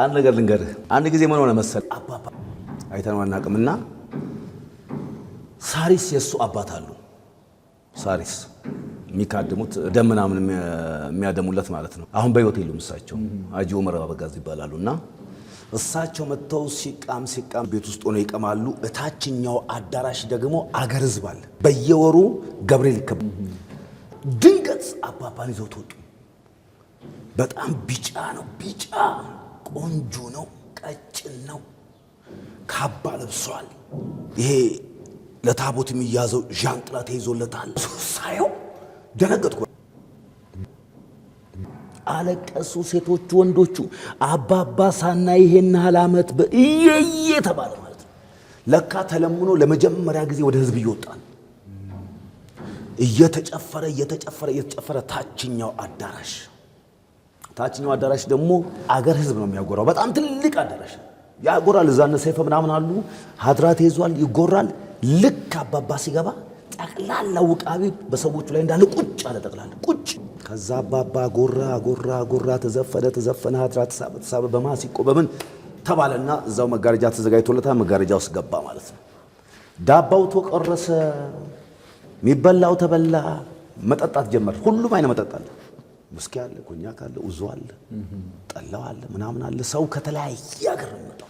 አንድ ነገር ልንገርህ። አንድ ጊዜ ምን ሆነ መሰል አባባ አይተነው አናውቅምና ሳሪስ የሱ አባት አሉ። ሳሪስ የሚካድሙት ደም ምናምን የሚያደሙለት ማለት ነው። አሁን በህይወት የሉም እሳቸው። አጂ ዑመር አበጋዝ ይባላሉና እሳቸው መተው ሲቃም ቤት ውስጥ ሆነው ይቀማሉ። እታችኛው አዳራሽ ደግሞ አገር ህዝብ አለ። በየወሩ ገብርኤል ይከብ ድንገት አባባን ይዘው ተወጡ። በጣም ቢጫ ነው፣ ቢጫ ቆንጆ ነው፣ ቀጭን ነው፣ ካባ ለብሷል። ይሄ ለታቦት የሚያዘው ዣንጥላ ተይዞለታል። ሳየው ደነገጥኩ። አለቀሱ ሴቶቹ ወንዶቹ። አባባ ሳና ይሄን ዓመት በእየየ ተባለ ማለት ነው። ለካ ተለምኖ ለመጀመሪያ ጊዜ ወደ ህዝብ ይወጣል። እየተጨፈረ ታችኛው አዳራሽ ደግሞ አገር ህዝብ ነው የሚያጎራው። በጣም ትልቅ አዳራሽ ያጎራል። እዛነ ሰይፈ ምናምን አሉ። ሀድራት ይዟል፣ ይጎራል። ልክ አባባ ሲገባ ጠቅላላ ውቃቢ በሰዎቹ ላይ እንዳለ ቁጭ አለ። ጠቅላላ ቁጭ። ከዛ አባባ ጎራ ተዘፈነ። ሀድራት ተሳበ በማሲቆ በምን ተባለና እዛው መጋረጃ ተዘጋጅቶለታል። መጋረጃ ውስጥ ገባ ማለት ነው። ዳባው ተቆረሰ፣ የሚበላው ተበላ። መጠጣት ጀመረ። ሁሉም አይነ መጠጥ አለ። ውስኪ አለ፣ ኮኛክ አለ፣ ኡዞ አለ፣ ጠላው አለ፣ ምናምን አለ። ሰው ከተለያየ ሀገር ነው የመጣው።